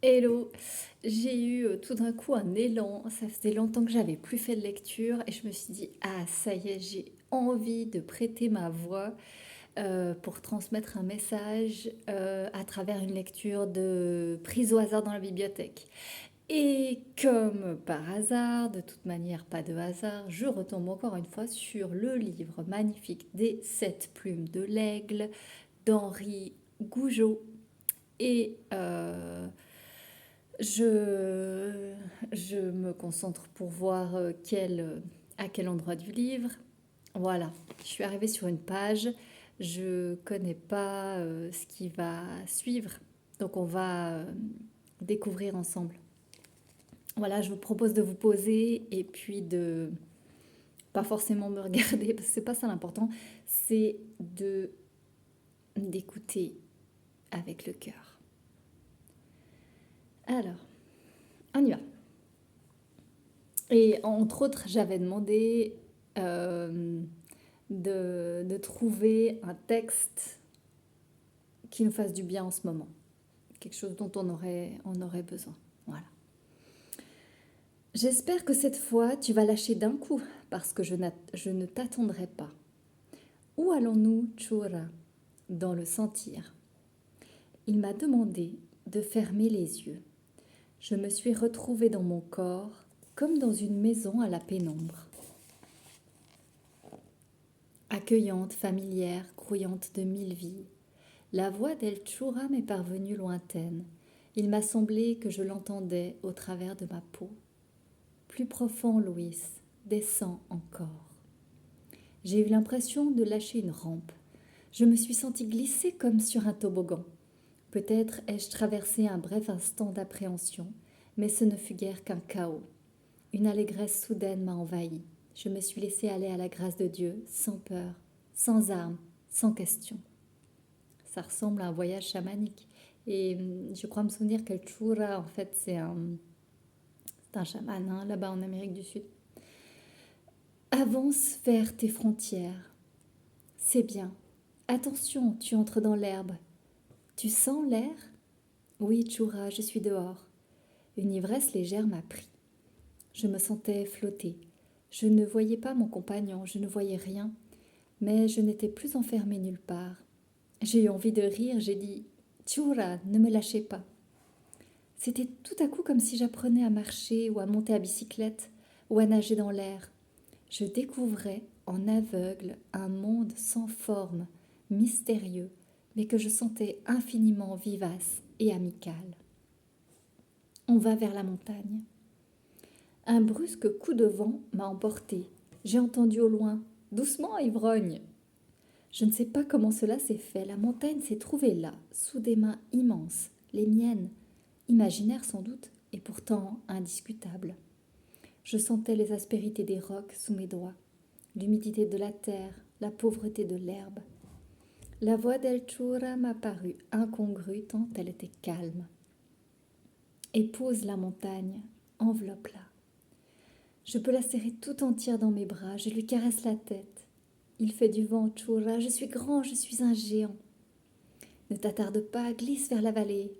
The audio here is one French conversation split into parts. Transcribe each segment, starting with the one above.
Hello, j'ai eu tout d'un coup un élan. Ça faisait longtemps que j'avais plus fait de lecture et je me suis dit, ah ça y est, j'ai envie de prêter ma voix pour transmettre un message à travers une lecture de prise au hasard dans la bibliothèque. Et comme par hasard, de toute manière pas de hasard, je retombe encore une fois sur le livre magnifique des Sept plumes de l'aigle d'Henri Gougeot. Et je, je me concentre pour voir à quel endroit du livre. Voilà, je suis arrivée sur une page. Je connais pas ce qui va suivre. Donc on va découvrir ensemble. Voilà, je vous propose de vous poser et puis de pas forcément me regarder parce que c'est pas ça l'important, c'est de d'écouter avec le cœur. Alors, on y va. Et entre autres, j'avais demandé euh, de trouver un texte qui nous fasse du bien en ce moment. Quelque chose dont on aurait besoin. Voilà. J'espère que cette fois, tu vas lâcher d'un coup, parce que je ne t'attendrai pas. Où allons-nous, Chura? Dans le sentir. Il m'a demandé de fermer les yeux. Je me suis retrouvée dans mon corps, comme dans une maison à la pénombre. Accueillante, familière, grouillante de mille vies. La voix d'El Chura m'est parvenue lointaine. Il m'a semblé que je l'entendais au travers de ma peau. Plus profond, Louis, descends encore. J'ai eu l'impression de lâcher une rampe. Je me suis sentie glisser comme sur un toboggan. Peut-être ai-je traversé un bref instant d'appréhension, mais ce ne fut guère qu'un chaos. Une allégresse soudaine m'a envahie. Je me suis laissée aller à la grâce de Dieu, sans peur, sans armes, sans question. Ça ressemble à un voyage chamanique. Et je crois me souvenir que le Chura, en fait, c'est un chaman hein, là-bas en Amérique du Sud. Avance vers tes frontières. C'est bien. Attention, tu entres dans l'herbe. Tu sens l'air? Oui, Chura, je suis dehors. Une ivresse légère m'a pris. Je me sentais flotter. Je ne voyais pas mon compagnon, je ne voyais rien, mais je n'étais plus enfermée nulle part. J'ai eu envie de rire, j'ai dit Chura, ne me lâchez pas. C'était tout à coup comme si j'apprenais à marcher ou à monter à bicyclette ou à nager dans l'air. Je découvrais en aveugle un monde sans forme, mystérieux, mais que je sentais infiniment vivace et amical. On va vers la montagne. Un brusque coup de vent m'a emporté. J'ai entendu au loin doucement, ivrogne. Je ne sais pas comment cela s'est fait. La montagne s'est trouvée là, sous des mains immenses, les miennes, imaginaires sans doute, et pourtant indiscutables. Je sentais les aspérités des rocs sous mes doigts, l'humidité de la terre, la pauvreté de l'herbe. La voix d'El Chura m'a paru incongrue tant elle était calme. Épouse la montagne, enveloppe-la. Je peux la serrer tout entière dans mes bras, je lui caresse la tête. Il fait du vent, Chura, je suis grand, je suis un géant. Ne t'attarde pas, glisse vers la vallée.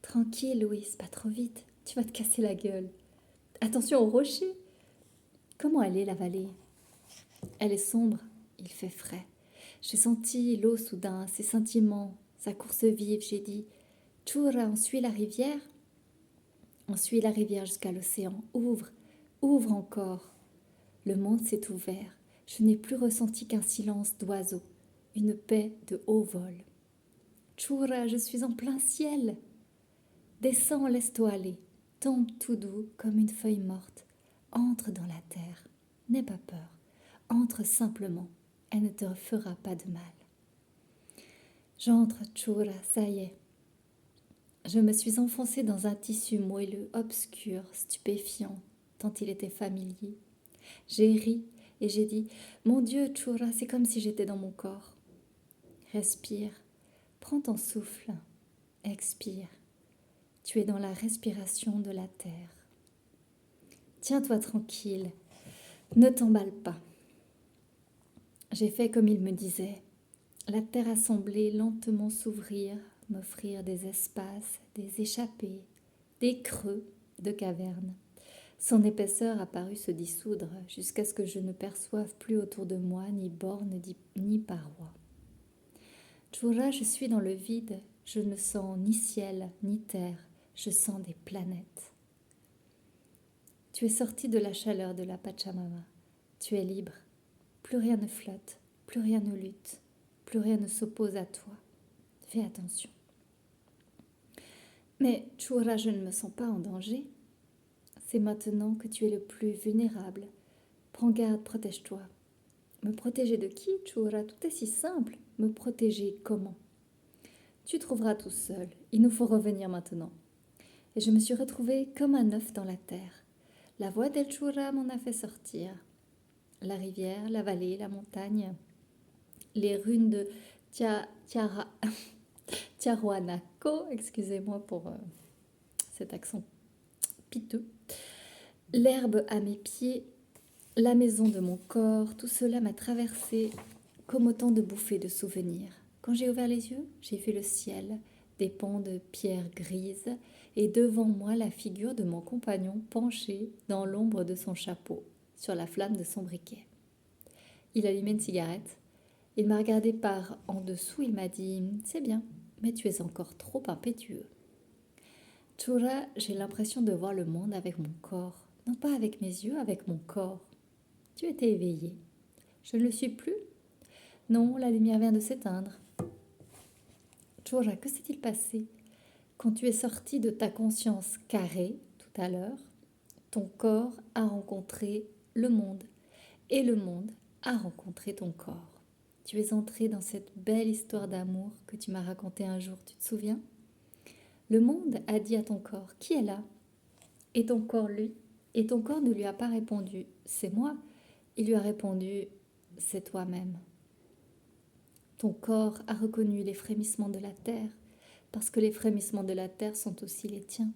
Tranquille, Louis, pas trop vite, tu vas te casser la gueule. Attention aux rochers. Comment elle est, la vallée? Elle est sombre, il fait frais. J'ai senti l'eau soudain, ses sentiments, sa course vive, j'ai dit Chura, on suit la rivière? On suit la rivière jusqu'à l'océan. Ouvre, ouvre encore. Le monde s'est ouvert. Je n'ai plus ressenti qu'un silence d'oiseaux, une paix de haut vol. Chura, je suis en plein ciel. Descends, laisse-toi aller. Tombe tout doux comme une feuille morte. Entre dans la terre. N'aie pas peur. Entre simplement. Elle ne te fera pas de mal. J'entre, Chura, ça y est. Je me suis enfoncée dans un tissu moelleux, obscur, stupéfiant, tant il était familier. J'ai ri et j'ai dit Mon Dieu, Chura, c'est comme si j'étais dans mon corps. Respire, prends ton souffle, expire. Tu es dans la respiration de la terre. Tiens-toi tranquille, ne t'emballe pas. J'ai fait comme il me disait. La terre a semblé lentement s'ouvrir, m'offrir des espaces, des échappées, des creux de cavernes. Son épaisseur a paru se dissoudre jusqu'à ce que je ne perçoive plus autour de moi ni bornes ni parois. Chura, je suis dans le vide, je ne sens ni ciel ni terre, je sens des planètes. Tu es sorti de la chaleur de la Pachamama, tu es libre, plus rien ne flotte, plus rien ne lutte, plus rien ne s'oppose à toi. Fais attention. Mais Chura, je ne me sens pas en danger. C'est maintenant que tu es le plus vulnérable. Prends garde, protège-toi. Me protéger de qui, Chura? Tout est si simple. Me protéger comment? Tu trouveras tout seul. Il nous faut revenir maintenant. Et je me suis retrouvée comme un œuf dans la terre. La voix d'El Chura m'en a fait sortir. La rivière, la vallée, la montagne, les runes de Tiahuanaco, excusez-moi pour cet accent piteux, l'herbe à mes pieds, la maison de mon corps, tout cela m'a traversé comme autant de bouffées de souvenirs. Quand j'ai ouvert les yeux, j'ai vu le ciel, des pans de pierre grise, et devant moi la figure de mon compagnon penché dans l'ombre de son chapeau, sur la flamme de son briquet. Il allumait une cigarette. Il m'a regardé par en dessous, il m'a dit « C'est bien, mais tu es encore trop impétueux. » Chura, j'ai l'impression de voir le monde avec mon corps, non pas avec mes yeux, avec mon corps. Tu étais éveillé. Je ne le suis plus? Non, la lumière vient de s'éteindre. Chura, que s'est-il passé? Quand tu es sorti de ta conscience carrée, tout à l'heure, ton corps a rencontré le monde, et le monde a rencontré ton corps. Tu es entré dans cette belle histoire d'amour que tu m'as racontée un jour, tu te souviens? Le monde a dit à ton corps, qui est là? Et ton corps ne lui a pas répondu, c'est moi. Il lui a répondu, c'est toi-même. Ton corps a reconnu les frémissements de la terre, parce que les frémissements de la terre sont aussi les tiens.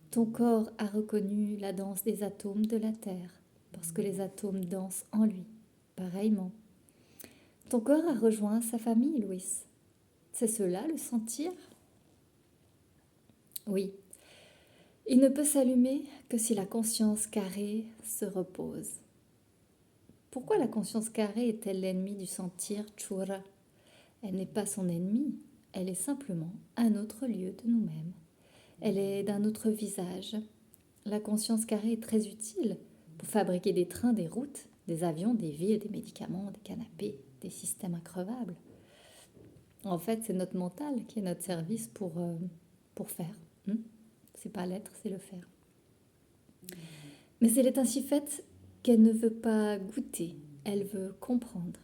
Ton corps a reconnu la danse des atomes de la terre, parce que les atomes dansent en lui, pareillement. Ton corps a rejoint sa famille, Louis. C'est cela, le sentir? Oui. Il ne peut s'allumer que si la conscience carrée se repose. Pourquoi la conscience carrée est-elle l'ennemi du sentir, Chura? Elle n'est pas son ennemi, elle est simplement un autre lieu de nous-mêmes. Elle est d'un autre visage. La conscience carrée est très utile pour fabriquer des trains, des routes, des avions, des villes, des médicaments, des canapés, des systèmes increvables. En fait, c'est notre mental qui est notre service pour faire. C'est pas l'être, c'est le faire. Mais elle est ainsi faite qu'elle ne veut pas goûter, elle veut comprendre.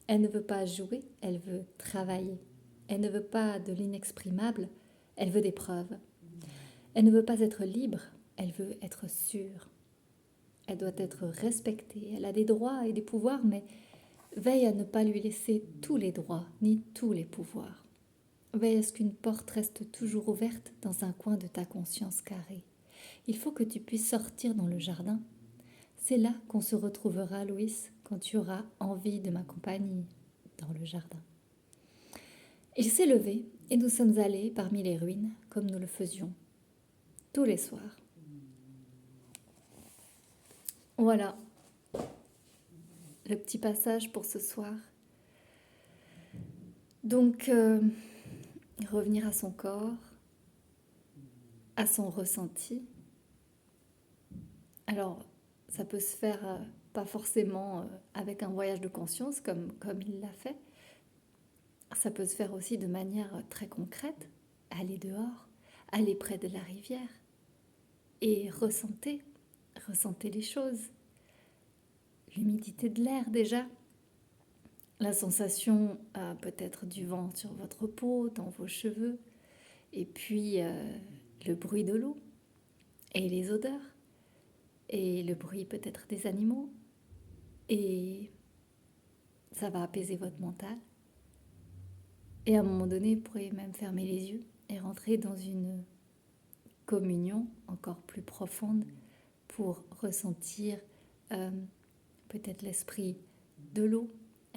Elle ne veut pas jouer, elle veut travailler. Elle ne veut pas de l'inexprimable, elle veut des preuves. Elle ne veut pas être libre, elle veut être sûre. Elle doit être respectée, elle a des droits et des pouvoirs, mais veille à ne pas lui laisser tous les droits ni tous les pouvoirs. Veille à ce qu'une porte reste toujours ouverte dans un coin de ta conscience carrée. Il faut que tu puisses sortir dans le jardin. C'est là qu'on se retrouvera, Louis, quand tu auras envie de ma compagnie dans le jardin. Il s'est levé et nous sommes allés parmi les ruines comme nous le faisions tous les soirs. Voilà le petit passage pour ce soir. Donc, revenir à son corps, à son ressenti. Alors, ça peut se faire pas forcément avec un voyage de conscience comme il l'a fait. Ça peut se faire aussi de manière très concrète. Aller dehors, aller près de la rivière et ressentez les choses. L'humidité de l'air déjà, la sensation peut-être du vent sur votre peau, dans vos cheveux, et puis le bruit de l'eau et les odeurs, et le bruit peut-être des animaux, et ça va apaiser votre mental. Et à un moment donné, vous pourrez même fermer les yeux et rentrer dans une communion encore plus profonde pour ressentir peut-être l'esprit de l'eau,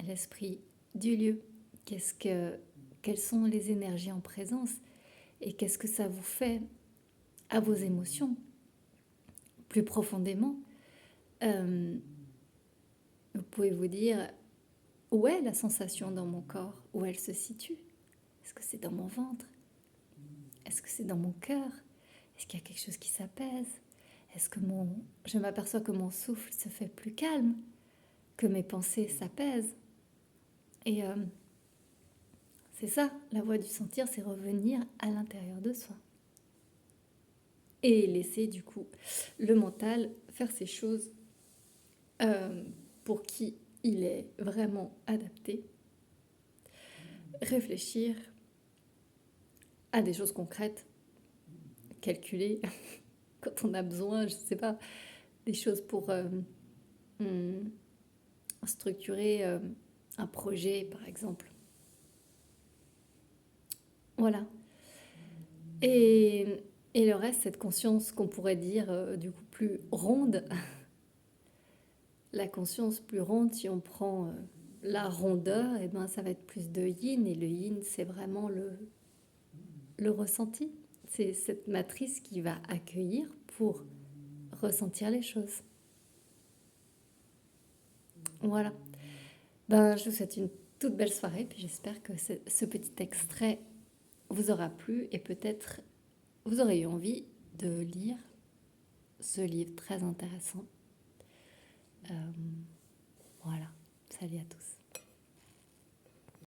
l'esprit du lieu. Quelles sont les énergies en présence et qu'est-ce que ça vous fait à vos émotions plus profondément. Vous pouvez vous dire, où est la sensation dans mon corps? Où elle se situe? Est-ce que c'est dans mon ventre? Est-ce que c'est dans mon cœur? Est-ce qu'il y a quelque chose qui s'apaise? Est-ce que je m'aperçois que mon souffle se fait plus calme? Que mes pensées s'apaisent? Et c'est ça, la voie du sentir, c'est revenir à l'intérieur de soi. Et laisser du coup le mental faire ces choses pour qui il est vraiment adapté. Réfléchir à des choses concrètes, calculer quand on a besoin, je ne sais pas, des choses pour structurer un projet, par exemple. Voilà. Et le reste, cette conscience qu'on pourrait dire du coup plus ronde, la conscience plus ronde, si on prend la rondeur, et ben ça va être plus de yin, et le yin, c'est vraiment le ressenti. C'est cette matrice qui va accueillir pour ressentir les choses. Voilà. Ben, je vous souhaite une toute belle soirée, puis j'espère que ce petit extrait vous aura plu et peut-être vous aurez eu envie de lire ce livre très intéressant. Voilà. Salut à tous.